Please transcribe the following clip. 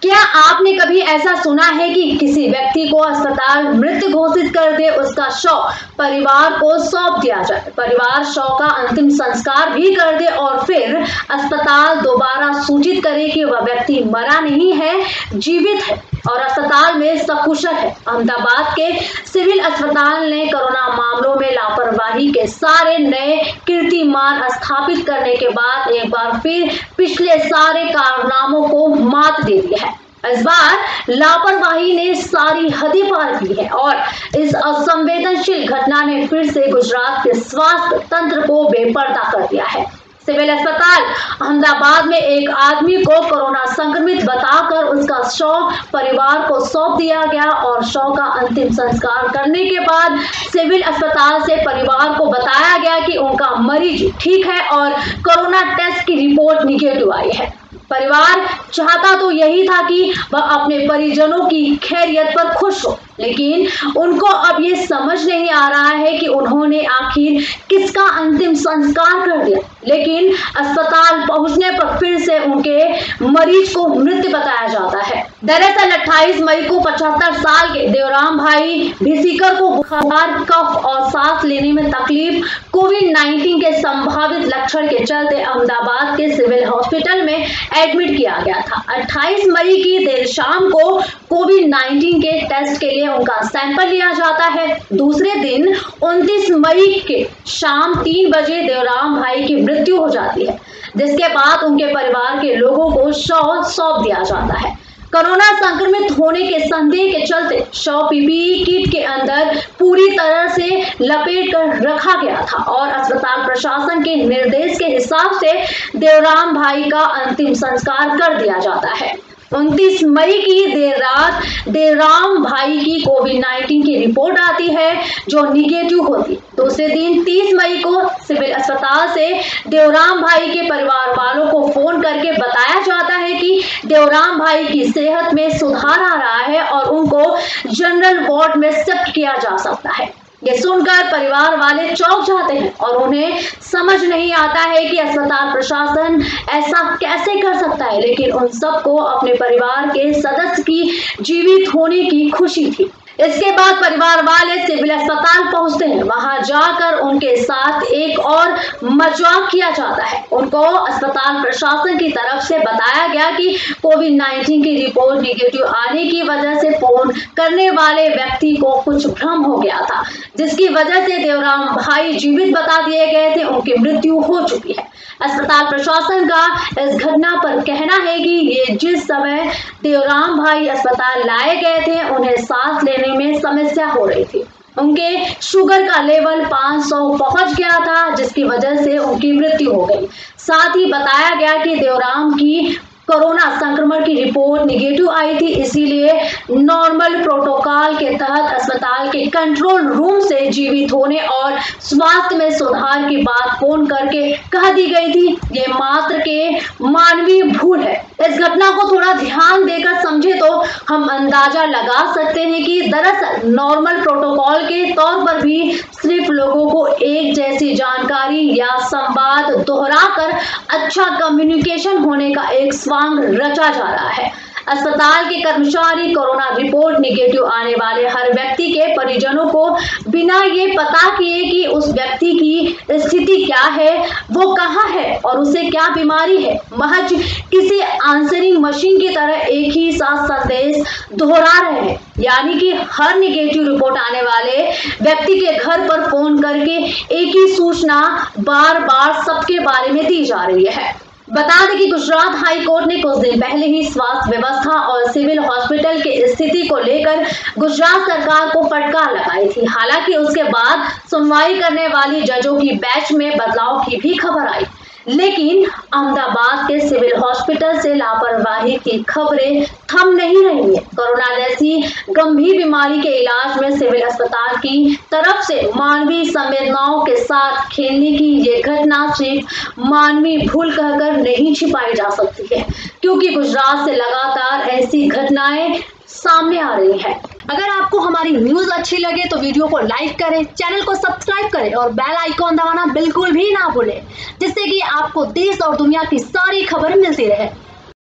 क्या आपने कभी ऐसा सुना है कि किसी व्यक्ति को अस्पताल मृत घोषित कर दे, उसका शव परिवार को सौंप दिया जाए, परिवार शव का अंतिम संस्कार भी कर दे और फिर अस्पताल दोबारा सूचित करे कि वह व्यक्ति मरा नहीं है, जीवित है और अस्पताल में सकुशल है। अहमदाबाद के सिविल अस्पताल ने कोरोना मामलों में लापरवाही के सारे नए कीर्तिमान स्थापित करने के बाद एक बार फिर पिछले सारे कारनामों को मात दे दिया है। इस बार लापरवाही ने सारी हदें पार की है और इस असंवेदनशील घटना ने फिर से गुजरात के स्वास्थ्य तंत्र को बेपर्दा कर दिया है। सिविल अस्पताल अहमदाबाद में एक आदमी को कोरोना संक्रमित बताकर उसका शव परिवार को सौंप दिया गया और शव का अंतिम संस्कार करने के बाद सिविल अस्पताल से परिवार को बताया गया कि उनका मरीज ठीक है और कोरोना टेस्ट की रिपोर्ट निगेटिव आई है। परिवार चाहता तो यही था कि वह अपने परिजनों की खैरियत पर खुश हो, लेकिन उनको अब ये समझ नहीं आ रहा है कि उन्होंने आखिर किसका अंतिम संस्कार कर दिया। लेकिन अस्पताल पहुंचने पर फिर से उनके मरीज को मृत बताया जाता है। दरअसल 28 मई को 75 साल के देवराम भाई भिसीकर को बुखार, कफ और सांस लेने में तकलीफ कोविड-19 के संभावित लक्षण के चलते अहमदाबाद के सिविल हॉस्पिटल में एडमिट किया गया था। 28 मई की देर शाम को कोविड-19 के टेस्ट के लिए उनका सैंपल लिया जाता है। दूसरे दिन 29 मई के शाम 3 बजे देवराम भाई की मृत्यु हो जाती है, जिसके बाद उनके परिवार के लोगों को शव सौंप दिया जाता है। कोरोना संक्रमित होने के संदेह के चलते शव पीपीई किट के अंदर पूरी तरह से लपेट कर रखा गया था और अस्पताल प्रशासन के निर्देश के हिसाब से देवराम भाई का अंतिम संस्कार कर दिया जाता है। 29 मई की देर रात देवराम भाई की कोविड-19 की रिपोर्ट आती है जो निगेटिव होती। दूसरे दिन 30 मई को सिविल अस्पताल से देवराम भाई के परिवार वालों को फोन करके बताया जाता है कि देवराम भाई की सेहत में सुधार आ रहा है और उनको जनरल वार्ड में शिफ्ट किया जा सकता है। ये सुनकर परिवार वाले चौंक जाते हैं और उन्हें समझ नहीं आता है कि अस्पताल प्रशासन ऐसा कैसे कर सकता है, लेकिन उन सबको अपने परिवार के सदस्य की जीवित होने की खुशी थी। इसके बाद परिवार वाले सिविल अस्पताल पहुंचते हैं। वहां जाकर उनके साथ एक और मजाक किया जाता है। उनको अस्पताल प्रशासन की तरफ से बताया गया कि कोविड-19 की रिपोर्ट निगेटिव आने की वजह से फोन करने वाले व्यक्ति को कुछ भ्रम हो गया था, जिसकी वजह से देवराम भाई जीवित बता दिए गए थे, उनकी मृत्यु हो चुकी है। अस्पताल प्रशासन का इस घटना पर कहना है कि ये जिस समय देवराम भाई अस्पताल लाए गए थे, उन्हें सांस लेने में समस्या हो रही थी। उनके शुगर का लेवल 500 पहुंच गया था, जिसकी वजह से उनकी मृत्यु हो गई। साथ ही बताया गया कि देवराम की कोरोना संक्रमण की रिपोर्ट निगेटिव आई थी, इसीलिए नॉर्मल प्रोटोकॉल के तहत अस्पताल के कंट्रोल रूम से जीवित होने और स्वास्थ्य में सुधार की बात फोन करके कह दी गई थी। ये मात्र के मानवीय भूल है। इस घटना को थोड़ा ध्यान देकर समझे तो हम अंदाजा लगा सकते हैं कि दरअसल नॉर्मल प्रोटोकॉल के तौर पर भी सिर्फ लोगों को एक जैसी जानकारी या संवाद दोहराकर अच्छा कम्युनिकेशन होने का एक स्वांग रचा जा रहा है। अस्पताल के कर्मचारी कोरोना रिपोर्ट निगेटिव आने वाले हर व्यक्ति के परिजनों को बिना ये पता किए कि उस व्यक्ति की स्थिति क्या है, वो कहाँ है और उसे क्या बीमारी है, महज किसी आंसरिंग मशीन की तरह एक ही साथ संदेश दोहरा रहे हैं। यानी कि हर निगेटिव रिपोर्ट आने वाले व्यक्ति के घर पर फोन करके एक ही सूचना बार बार सबके बारे में दी जा रही है। बता दें कि गुजरात हाई कोर्ट ने कुछ दिन पहले ही स्वास्थ्य व्यवस्था और सिविल हॉस्पिटल की स्थिति को लेकर गुजरात सरकार को फटकार लगाई थी। हालांकि उसके बाद सुनवाई करने वाली जजों की बेंच में बदलाव की भी खबर आई, लेकिन अहमदाबाद के सिविल हॉस्पिटल से लापरवाही की खबरें थम नहीं रही है। कोरोना जैसी गंभीर बीमारी के इलाज में सिविल अस्पताल की तरफ से मानवीय संवेदनाओं के साथ खेलने की ये घटना सिर्फ मानवीय भूल कहकर नहीं छिपाई जा सकती है, क्योंकि गुजरात से लगातार ऐसी घटनाएं सामने आ रही है। अगर आपको हमारी न्यूज अच्छी लगे तो वीडियो को लाइक करें, चैनल को सब्सक्राइब करें और बेल आइकॉन दबाना बिल्कुल भी ना भूलें, जिससे कि आपको देश और दुनिया की सारी खबर मिलती रहे।